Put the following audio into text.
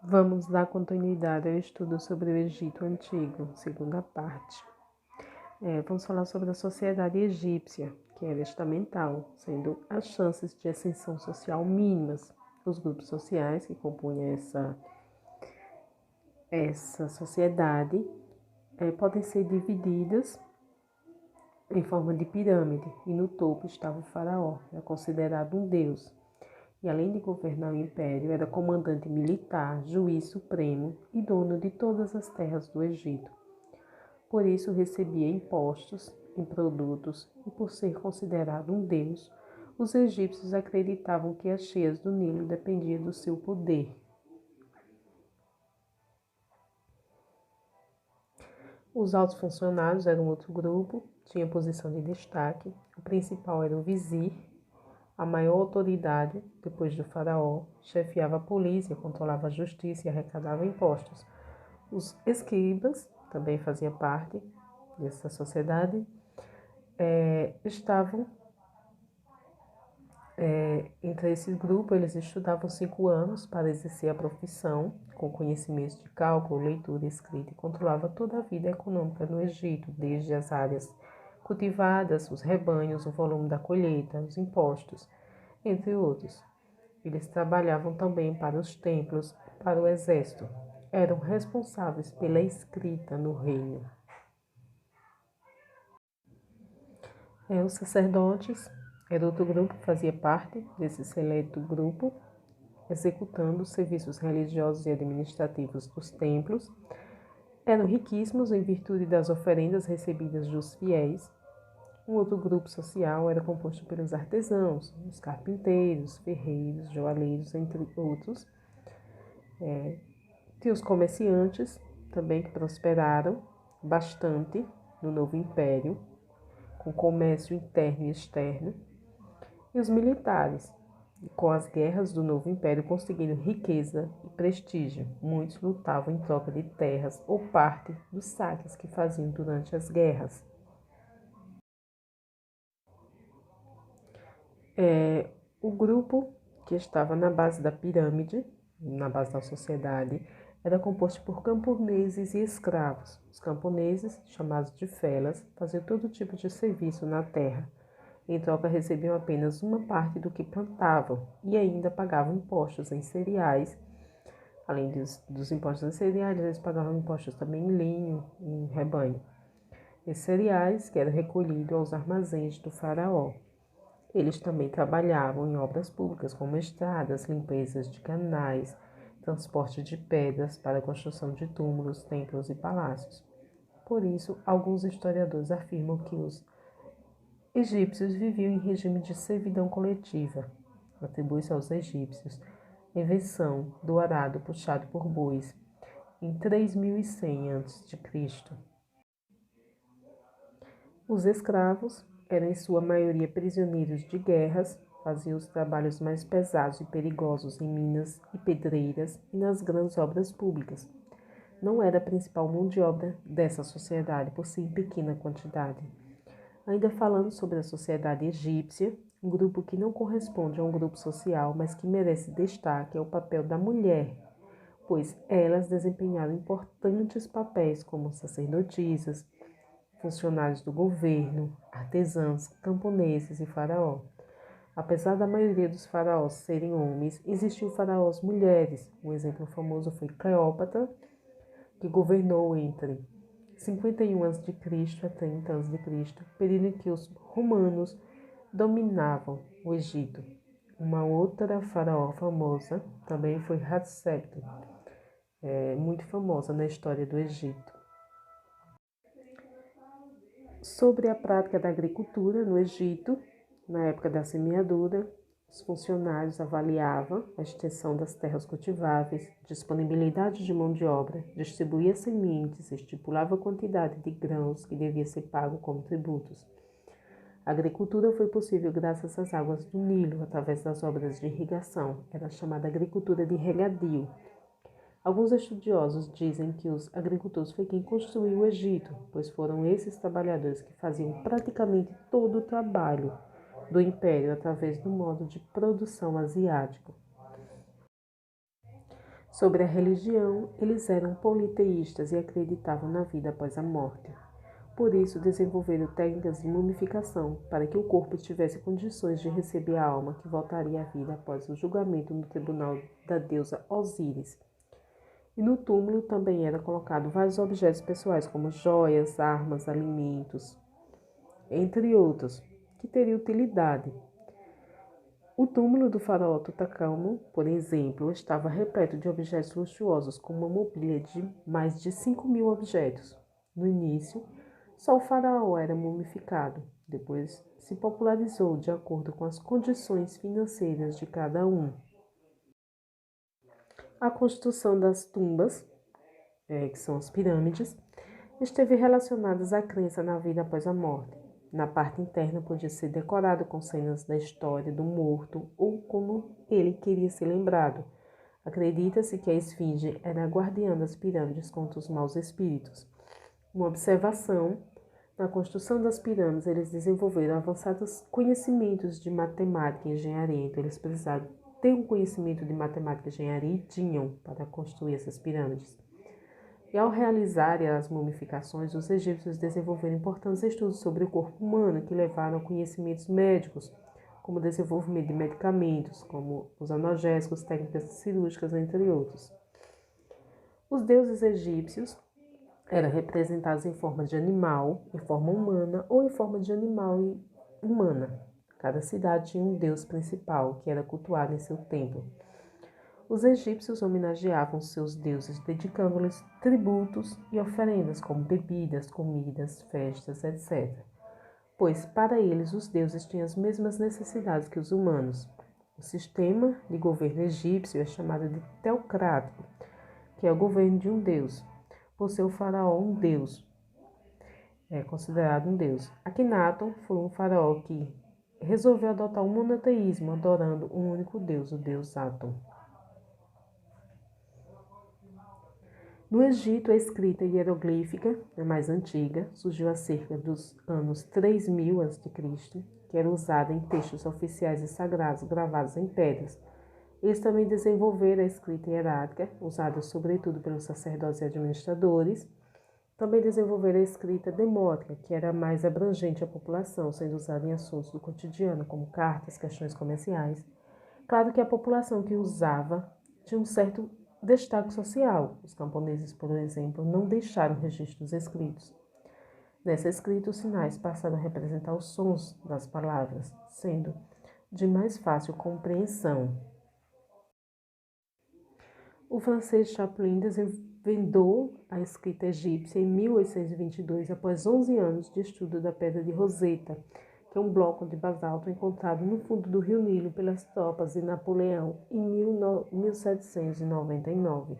Vamos dar continuidade ao estudo sobre o Egito Antigo, segunda parte. Vamos falar sobre a sociedade egípcia, que era estamental, sendo as chances de ascensão social mínimas. Os grupos sociais que compunham essa sociedade podem ser divididas em forma de pirâmide, e no topo estava o faraó, era considerado um deus. E além de governar o império, era comandante militar, juiz supremo e dono de todas as terras do Egito. Por isso recebia impostos em produtos e por ser considerado um deus, os egípcios acreditavam que as cheias do Nilo dependiam do seu poder. Os altos funcionários eram outro grupo, tinha posição de destaque. O principal era o vizir, a maior autoridade, depois do faraó, chefiava a polícia, controlava a justiça e arrecadava impostos. Os escribas também faziam parte dessa sociedade, estavam entre esse grupo. Eles estudavam 5 anos para exercer a profissão, com conhecimentos de cálculo, leitura, escrita, e controlava toda a vida econômica no Egito, desde as áreas cultivadas, os rebanhos, o volume da colheita, os impostos, entre outros. Eles trabalhavam também para os templos, para o exército. Eram responsáveis pela escrita no reino. Os sacerdotes era outro grupo que fazia parte desse seleto grupo, executando os serviços religiosos e administrativos dos templos. Eram riquíssimos em virtude das oferendas recebidas dos fiéis. Um outro grupo social era composto pelos artesãos, os carpinteiros, ferreiros, joalheiros, entre outros. Tinha os comerciantes também, que prosperaram bastante no novo império, com comércio interno e externo. E os militares, com as guerras do novo império, conseguiram riqueza e prestígio. Muitos lutavam em troca de terras ou parte dos saques que faziam durante as guerras. O grupo que estava na base da pirâmide, na base da sociedade, era composto por camponeses e escravos. Os camponeses, chamados de felas, faziam todo tipo de serviço na terra. Em troca, recebiam apenas uma parte do que plantavam e ainda pagavam impostos em cereais. Além dos impostos em cereais, eles pagavam impostos também em linho, em rebanho. E cereais que eram recolhidos aos armazéns do faraó. Eles também trabalhavam em obras públicas, como estradas, limpezas de canais, transporte de pedras para a construção de túmulos, templos e palácios. Por isso, alguns historiadores afirmam que os egípcios viviam em regime de servidão coletiva. Atribui-se aos egípcios a invenção do arado puxado por bois em 3100 a.C. Os escravos eram em sua maioria prisioneiros de guerras, faziam os trabalhos mais pesados e perigosos em minas e pedreiras e nas grandes obras públicas. Não era a principal mão de obra dessa sociedade, por ser em pequena quantidade. Ainda falando sobre a sociedade egípcia, um grupo que não corresponde a um grupo social, mas que merece destaque, é o papel da mulher, pois elas desempenharam importantes papéis como sacerdotisas, funcionários do governo, artesãs, camponeses e faraó. Apesar da maioria dos faraós serem homens, existiam faraós mulheres. Um exemplo famoso foi Cleópatra, que governou entre 51 a.C. a 30 a.C., período em que os romanos dominavam o Egito. Uma outra faraó famosa também foi Hatshepsut, muito famosa na história do Egito. Sobre a prática da agricultura no Egito, na época da semeadura, os funcionários avaliavam a extensão das terras cultiváveis, disponibilidade de mão de obra, distribuía sementes, estipulava a quantidade de grãos que devia ser pago como tributos. A agricultura foi possível graças às águas do Nilo, através das obras de irrigação. Era chamada agricultura de regadio. Alguns estudiosos dizem que os agricultores foi quem construiu o Egito, pois foram esses trabalhadores que faziam praticamente todo o trabalho do império através do modo de produção asiático. Sobre a religião, eles eram politeístas e acreditavam na vida após a morte. Por isso, desenvolveram técnicas de mumificação para que o corpo tivesse condições de receber a alma que voltaria à vida após o julgamento no tribunal da deusa Osíris. E no túmulo também era colocado vários objetos pessoais, como joias, armas, alimentos, entre outros, que teriam utilidade. O túmulo do faraó Tutancâmon, por exemplo, estava repleto de objetos luxuosos, com uma mobília de mais de 5.000 objetos. No início, só o faraó era mumificado. Depois, se popularizou de acordo com as condições financeiras de cada um. A construção das tumbas, que são as pirâmides, esteve relacionada à crença na vida após a morte. Na parte interna podia ser decorado com cenas da história do morto ou como ele queria ser lembrado. Acredita-se que a esfinge era a guardiã das pirâmides contra os maus espíritos. Uma observação: na construção das pirâmides, eles desenvolveram avançados conhecimentos de matemática e engenharia, então eles precisaram ter um conhecimento de matemática e engenharia e tinham para construir essas pirâmides. E ao realizarem as mumificações, os egípcios desenvolveram importantes estudos sobre o corpo humano que levaram a conhecimentos médicos, como o desenvolvimento de medicamentos, como os analgésicos, técnicas cirúrgicas, entre outros. Os deuses egípcios eram representados em forma de animal, em forma humana ou em forma de animal e humana. Cada cidade tinha um deus principal que era cultuado em seu templo. Os egípcios homenageavam seus deuses, dedicando-lhes tributos e oferendas, como bebidas, comidas, festas, etc. Pois, para eles, os deuses tinham as mesmas necessidades que os humanos. O sistema de governo egípcio é chamado de teocrático, que é o governo de um deus. Por ser o faraó um deus, é considerado um deus. Akhenaton foi um faraó que resolveu adotar o monoteísmo, adorando um único deus, o deus Atum. No Egito, a escrita hieroglífica, a mais antiga, surgiu há cerca dos anos 3000 a.C., que era usada em textos oficiais e sagrados gravados em pedras. Eles também desenvolveram a escrita hierática, usada sobretudo pelos sacerdotes e administradores. Também desenvolveram a escrita demótica, que era mais abrangente à população, sendo usada em assuntos do cotidiano, como cartas, questões comerciais. Claro que a população que usava tinha um certo destaque social. Os camponeses, por exemplo, não deixaram registros escritos. Nessa escrita, os sinais passaram a representar os sons das palavras, sendo de mais fácil compreensão. O francês Champollion desvendou a escrita egípcia em 1822, após 11 anos de estudo da Pedra de Roseta, que é um bloco de basalto encontrado no fundo do rio Nilo pelas tropas de Napoleão em 1799.